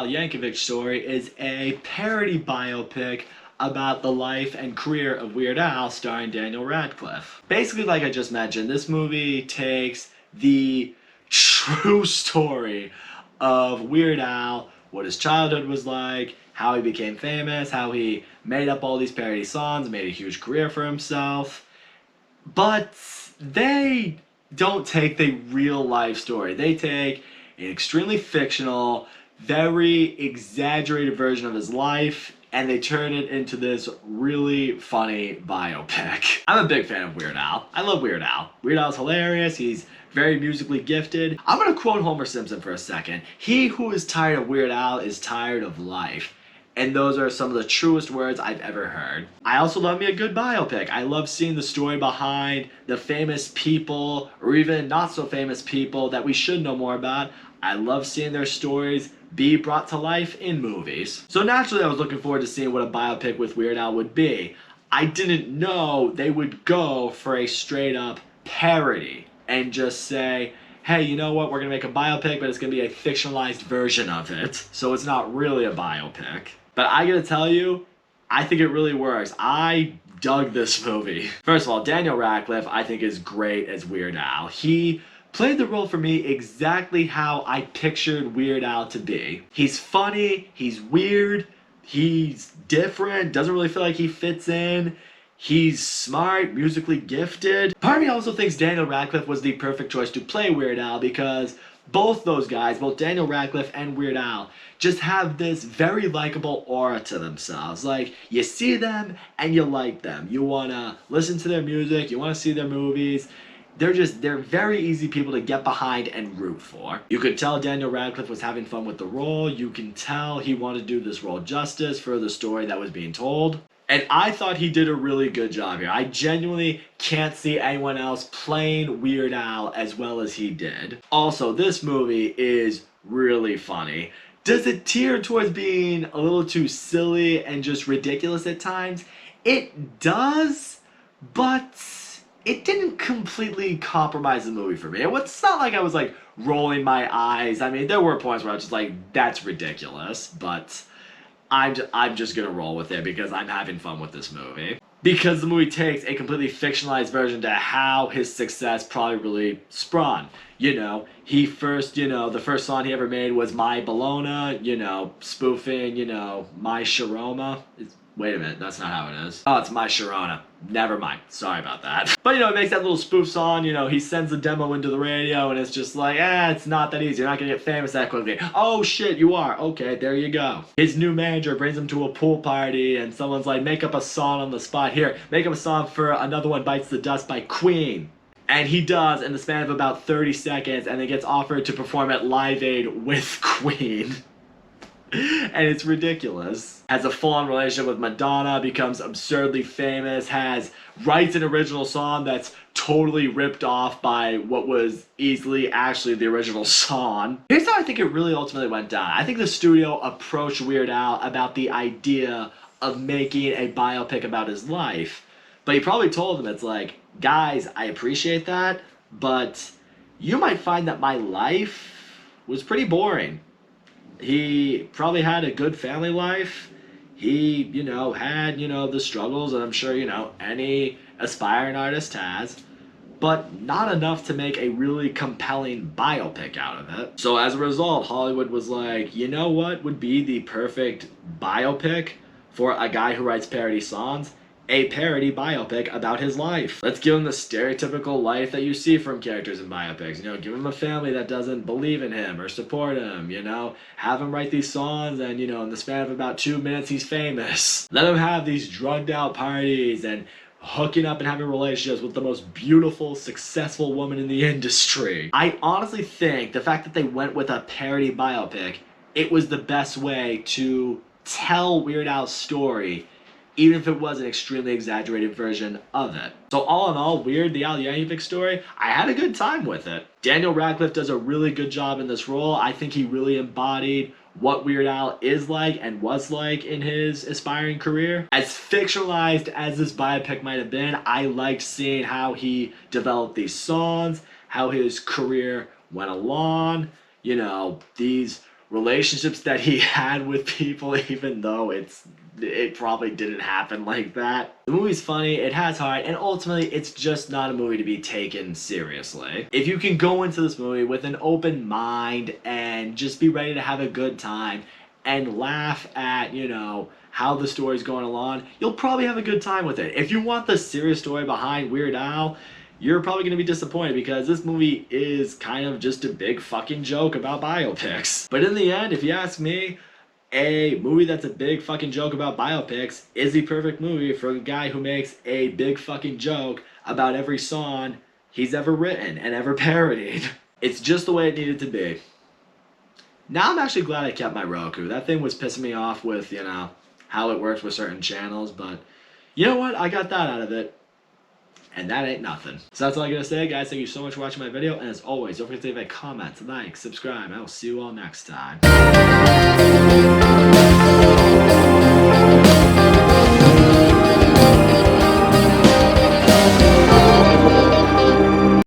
Yankovic Story is a parody biopic about the life and career of Weird Al starring Daniel Radcliffe. Basically, like I just mentioned, this movie takes the true story of Weird Al, what his childhood was like, how he became famous, how he made up all these parody songs, made a huge career for himself. But they don't take the real life story. They take an extremely fictional, very exaggerated version of his life, and they turn it into this really funny biopic. I'm a big fan of Weird Al. I love Weird Al. Weird Al's hilarious. He's very musically gifted. I'm gonna quote Homer Simpson for a second. He who is tired of Weird Al is tired of life. And those are some of the truest words I've ever heard. I also love me a good biopic. I love seeing the story behind the famous people, or even not so famous people that we should know more about. I love seeing their stories be brought to life in movies. So naturally I was looking forward to seeing what a biopic with Weird Al would be. I didn't know they would go for a straight up parody and just say, hey, you know what, we're gonna make a biopic, but it's gonna be a fictionalized version of it. So it's not really a biopic. But I gotta tell you, I think it really works. I dug this movie. First of all, Daniel Radcliffe I think is great as Weird Al. He played the role for me exactly how I pictured Weird Al to be. He's funny, he's weird, he's different, doesn't really feel like he fits in. He's smart, musically gifted. Part of me also thinks Daniel Radcliffe was the perfect choice to play Weird Al because both those guys, both Daniel Radcliffe and Weird Al, just have this very likable aura to themselves. Like, you see them and you like them. You wanna listen to their music, you wanna see their movies. They're very easy people to get behind and root for. You could tell Daniel Radcliffe was having fun with the role. You can tell he wanted to do this role justice for the story that was being told. And I thought he did a really good job here. I genuinely can't see anyone else playing Weird Al as well as he did. Also, this movie is really funny. Does it tear towards being a little too silly and just ridiculous at times? It does, but it didn't completely compromise the movie for me. It's not like I was like rolling my eyes. I mean, there were points where I was just like, that's ridiculous, but I'm just gonna roll with it because I'm having fun with this movie. Because the movie takes a completely fictionalized version to how his success probably really sprung. You know, the first song he ever made was My Bologna, spoofing, My Sharoma. Wait a minute, that's not how it is. Oh, it's My Sharona. Never mind, sorry about that. But he makes that little spoof song, he sends the demo into the radio and it's just like, it's not that easy, you're not gonna get famous that quickly. Oh shit, you are, okay, there you go. His new manager brings him to a pool party and someone's like, make up a song on the spot. Here, make up a song for Another One Bites the Dust by Queen. And he does in the span of about 30 seconds and then gets offered to perform at Live Aid with Queen. And it's ridiculous. Has a full-on relationship with Madonna, becomes absurdly famous, writes an original song that's totally ripped off by what was easily actually the original song. Here's how I think it really ultimately went down. I think the studio approached Weird Al about the idea of making a biopic about his life. But he probably told them, it's like, guys, I appreciate that, but you might find that my life was pretty boring. He probably had a good family life. He, had, the struggles that I'm sure, any aspiring artist has, but not enough to make a really compelling biopic out of it. So as a result, Hollywood was like, you know what would be the perfect biopic for a guy who writes parody songs? A parody biopic about his life. Let's give him the stereotypical life that you see from characters in biopics. Give him a family that doesn't believe in him or support him, have him write these songs and, in the span of about 2 minutes, he's famous. Let him have these drugged out parties and hooking up and having relationships with the most beautiful, successful woman in the industry. I honestly think the fact that they went with a parody biopic, it was the best way to tell Weird Al's story, even if it was an extremely exaggerated version of it. So all in all, Weird Al Yankovic Story, I had a good time with it. Daniel Radcliffe does a really good job in this role. I think he really embodied what Weird Al is like and was like in his aspiring career. As fictionalized as this biopic might have been, I liked seeing how he developed these songs, how his career went along, these relationships that he had with people, even though it probably didn't happen like that. The movie's funny, it has heart, and ultimately it's just not a movie to be taken seriously. If you can go into this movie with an open mind and just be ready to have a good time and laugh at, how the story's going along, you'll probably have a good time with it. If you want the serious story behind Weird Al, you're probably going to be disappointed because this movie is kind of just a big fucking joke about biopics. But in the end, if you ask me, a movie that's a big fucking joke about biopics is the perfect movie for a guy who makes a big fucking joke about every song he's ever written and ever parodied. It's just the way it needed to be. Now I'm actually glad I kept my Roku. That thing was pissing me off with, how it works with certain channels, but you know what? I got that out of it. And that ain't nothing. So that's all I gotta say, guys. Thank you so much for watching my video. And as always, don't forget to leave a comment, like, subscribe. I will see you all next time.